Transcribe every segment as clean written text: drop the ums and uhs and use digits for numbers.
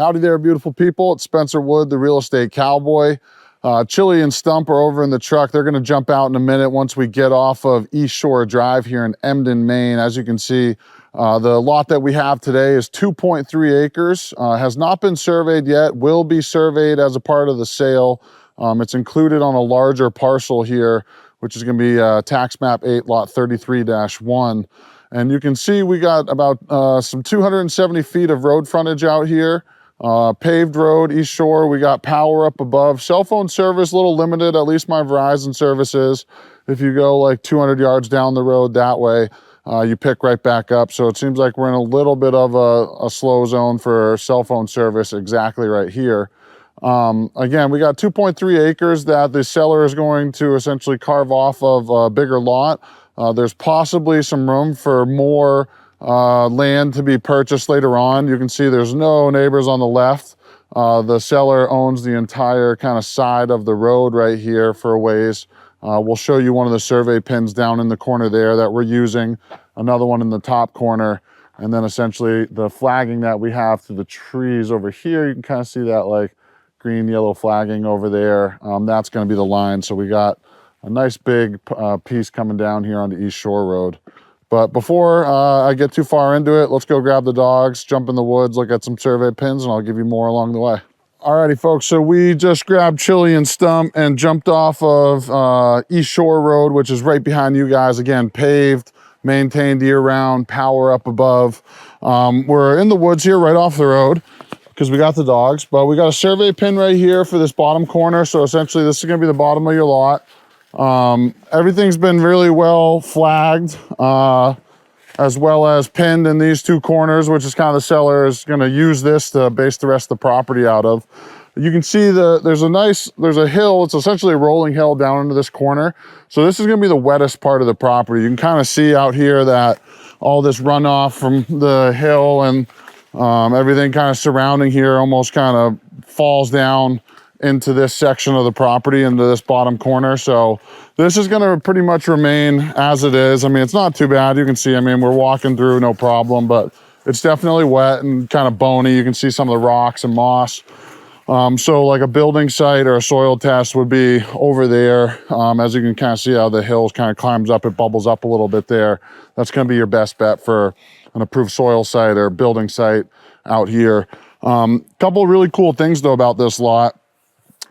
Howdy there, beautiful people. It's Spencer Wood, the real estate cowboy. Chili and Stump are over in the truck. They're going to jump out in a minute once we get off of East Shore Drive here in Embden, Maine. As you can see, the lot that we have today is 2.3 acres. Has not been surveyed yet, will be surveyed as a part of the sale. It's included on a larger parcel here, which is going to be tax map 8, lot 33-1. And you can see we got about some 270 feet of road frontage out here. Paved road, East Shore. We got power up above. Cell phone service, a little limited, at least my Verizon service is. If you go like 200 yards down the road that way, you pick right back up. So it seems like we're in a little bit of a slow zone for cell phone service exactly right here. Again, we got 2.3 acres that the seller is going to essentially carve off of a bigger lot. There's possibly some room for more land to be purchased later on. You can see there's no neighbors on the left. The seller owns the entire kind of side of the road right here for a ways. We'll show you one of the survey pins down in the corner there that we're using, another one in the top corner, and then essentially the flagging that we have through the trees over here. You can kind of see that like green, yellow flagging over there. That's going to be the line. So we got a nice big piece coming down here on the East Shore Road. But before I get too far into it, let's go grab the dogs, jump in the woods, look at some survey pins, and I'll give you more along the way. Alrighty, folks, so we just grabbed Chili and Stump and jumped off of East Shore Road, which is right behind you guys. Again, paved, maintained year-round, power up above. We're in the woods here right off the road because we got the dogs, but we got a survey pin right here for this bottom corner. So essentially this is going to be the bottom of your lot. Everything's been really well flagged, as well as pinned in these two corners, which is kind of the seller is going to use this to base the rest of the property out of. You can see there's a hill. It's essentially a rolling hill down into this corner. So this is going to be the wettest part of the property. You can kind of see out here that all this runoff from the hill and everything kind of surrounding here almost kind of falls down into this section of the property, into this bottom corner. So this is going to pretty much remain as it is. I mean, it's not too bad. You can see, I mean, we're walking through no problem, but it's definitely wet and kind of bony. You can see some of the rocks and moss. So like a building site or a soil test would be over there. As you can kind of see how the hills kind of climbs up, it bubbles up a little bit there. That's going to be your best bet for an approved soil site or building site out here. Couple of really cool things though about this lot.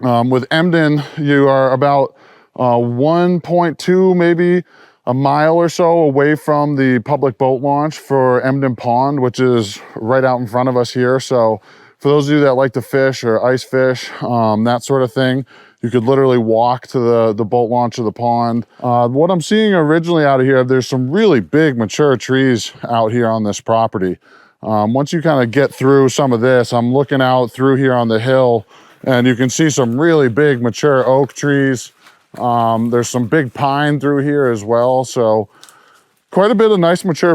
With Embden, you are about 1.2, maybe a mile or so away from the public boat launch for Embden Pond, which is right out in front of us here. So for those of you that like to fish or ice fish, that sort of thing, you could literally walk to the boat launch of the pond. What I'm seeing originally out of here, there's some really big mature trees out here on this property. Once you kind of get through some of this, I'm looking out through here on the hill, and you can see some really big mature oak trees. There's some big pine through here as well. So quite a bit of nice mature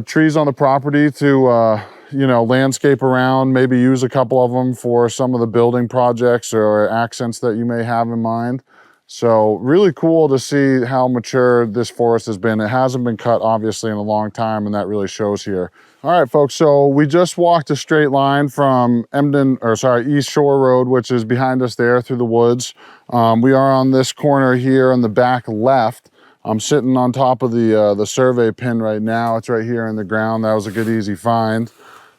trees on the property to, you know, landscape around, maybe use a couple of them for some of the building projects or accents that you may have in mind. So really cool to see how mature this forest has been. It hasn't been cut obviously in a long time, and that really shows here. All right, folks, so we just walked a straight line from East Shore Road, which is behind us there through the woods. We are on this corner here on the back left. I'm sitting on top of the survey pin right now. It's right here in the ground. That was a good, easy find.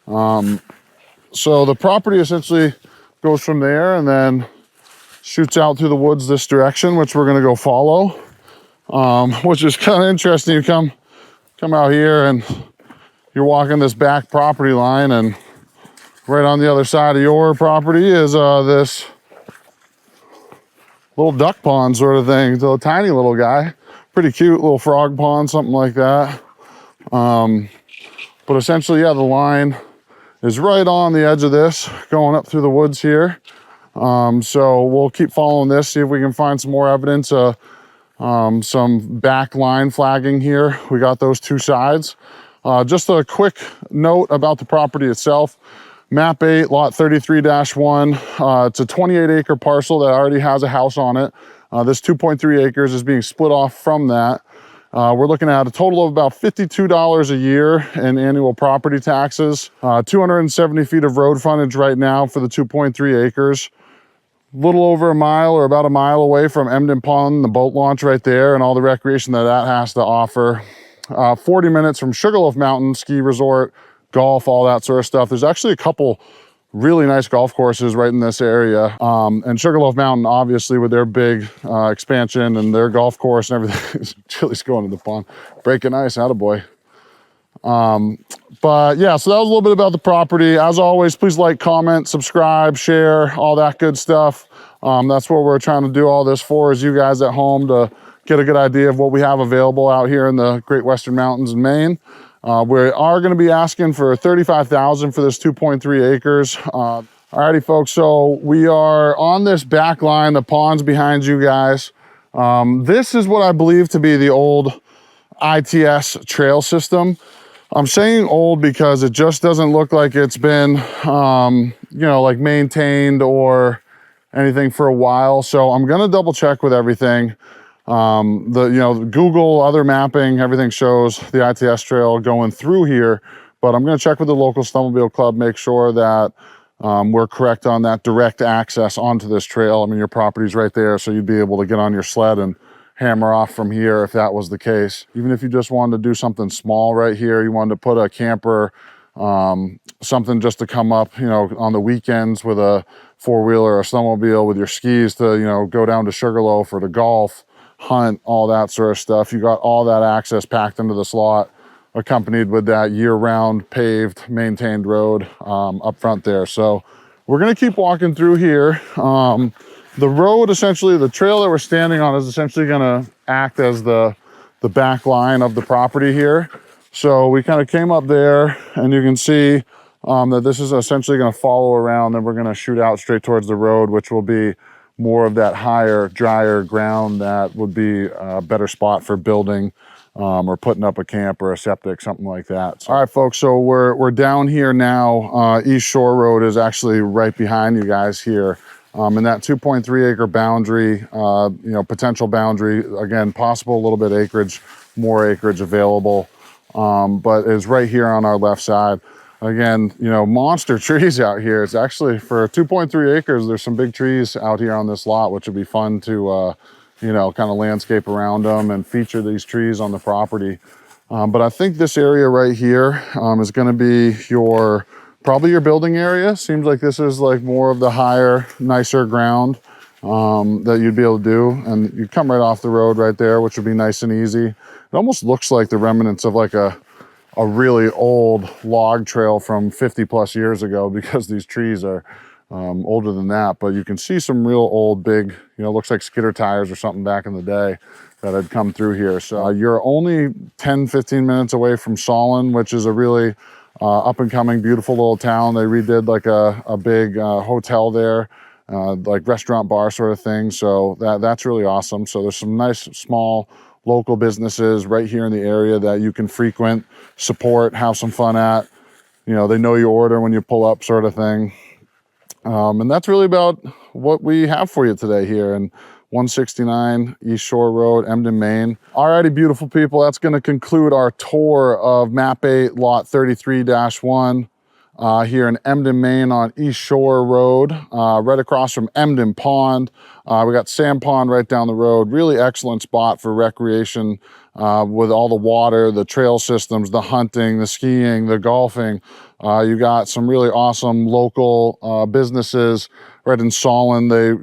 So the property essentially goes from there and then shoots out through the woods this direction, which we're gonna go follow, which is kind of interesting. You come out here and you're walking this back property line, and right on the other side of your property is this little duck pond sort of thing. It's a tiny little guy, pretty cute little frog pond, something like that. But essentially, yeah, the line is right on the edge of this, going up through the woods here. So we'll keep following this, see if we can find some more evidence, some back line flagging here. We got those two sides. Just a quick note about the property itself. Map 8, lot 33-1. It's a 28-acre parcel that already has a house on it. This 2.3 acres is being split off from that. We're looking at a total of about $52 a year in annual property taxes. 270 feet of road frontage right now for the 2.3 acres. A little over a mile or about a mile away from Embden Pond, the boat launch right there, and all the recreation that that has to offer. 40 minutes from Sugarloaf Mountain ski resort, golf, all that sort of stuff. There's actually a couple really nice golf courses right in this area. And Sugarloaf Mountain, obviously, with their big expansion and their golf course and everything, Chili's going to the pond. Breaking ice, attaboy. But yeah, so that was a little bit about the property. As always, please like, comment, subscribe, share, all that good stuff. That's what we're trying to do all this for, is you guys at home to get a good idea of what we have available out here in the Great Western Mountains in Maine. We are going to be asking for $35,000 for this 2.3 acres. Alrighty, folks, so we are on this back line. The pond's behind you guys. This is what I believe to be the old ITS trail system. I'm saying old because it just doesn't look like it's been, you know, like maintained or anything for a while. So I'm going to double check with everything. You know, Google, other mapping, everything shows the ITS trail going through here, but I'm going to check with the local snowmobile club, make sure that we're correct on that direct access onto this trail. I mean, your property's right there, so you'd be able to get on your sled and hammer off from here if that was the case. Even if you just wanted to do something small right here, you wanted to put a camper, something just to come up, you know, on the weekends with a four-wheeler or a snowmobile with your skis to, you know, go down to Sugarloaf or to golf, hunt, all that sort of stuff. You got all that access packed into this lot, accompanied with that year-round paved, maintained road up front there. So we're gonna keep walking through here. The road, essentially, the trail that we're standing on is essentially gonna act as the back line of the property here. So we kind of came up there, and you can see that this is essentially gonna follow around, then we're gonna shoot out straight towards the road, which will be more of that higher, drier ground that would be a better spot for building or putting up a camp or a septic, something like that. So, all right, folks, so we're down here now. East Shore Road is actually right behind you guys here. And that 2.3 acre boundary, you know, potential boundary, again, possible a little bit acreage, more acreage available, but is right here on our left side. Again, you know, monster trees out here. It's actually, for 2.3 acres, there's some big trees out here on this lot, which would be fun to, you know, kind of landscape around them and feature these trees on the property. But I think this area right here is going to be probably your building area. Seems like this is like more of the higher, nicer ground that you'd be able to do. And you come right off the road right there, which would be nice and easy. It almost looks like the remnants of like a really old log trail from 50 plus years ago, because these trees are older than that. But you can see some real old, big, you know, looks like skidder tires or something back in the day that had come through here. So you're only 10, 15 minutes away from Solon, which is a really up and coming, beautiful little town. They redid like a big hotel there, like restaurant bar sort of thing. So that's really awesome. So there's some nice small local businesses right here in the area that you can frequent, support, have some fun at. You know, they know your order when you pull up, sort of thing. And that's really about what we have for you today here in 169 East Shore Road, Embden, Maine. Alrighty, beautiful people, that's going to conclude our tour of Map 8, Lot 33-1 here in Embden, Maine on East Shore Road, right across from Embden Pond. We got Sand Pond right down the road. Really excellent spot for recreation with all the water, the trail systems, the hunting, the skiing, the golfing. You got some really awesome local businesses right in Solon. They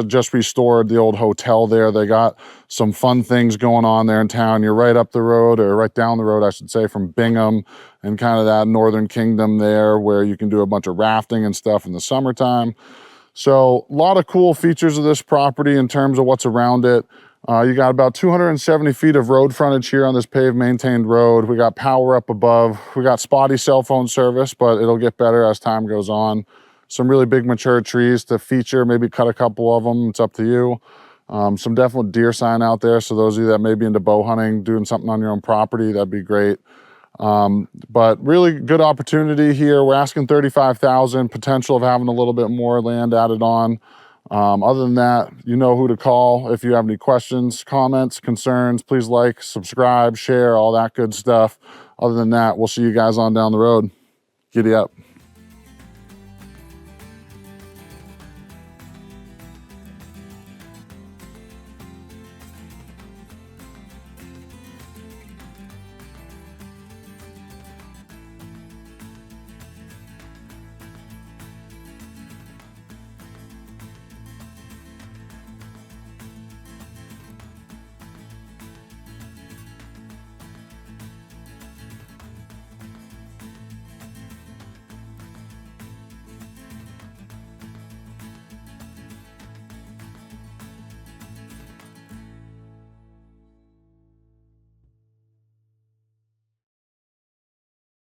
just restored the old hotel there. They got some fun things going on there in town. You're right up the road, or right down the road, I should say, from Bingham and kind of that Northern Kingdom there, where you can do a bunch of rafting and stuff in the summertime. So a lot of cool features of this property in terms of what's around it. You got about 270 feet of road frontage here on this paved, maintained road. We got power up above. We got spotty cell phone service, but it'll get better as time goes on. Some really big mature trees to feature, maybe cut a couple of them. It's up to you. Some definite deer sign out there. So those of you that may be into bow hunting, doing something on your own property, that'd be great. But really good opportunity here. We're asking $35,000, potential of having a little bit more land added on. Other than that, you know who to call if you have any questions, comments, concerns. Please like, subscribe, share, all that good stuff. Other than that, we'll see you guys on down the road. Giddy up.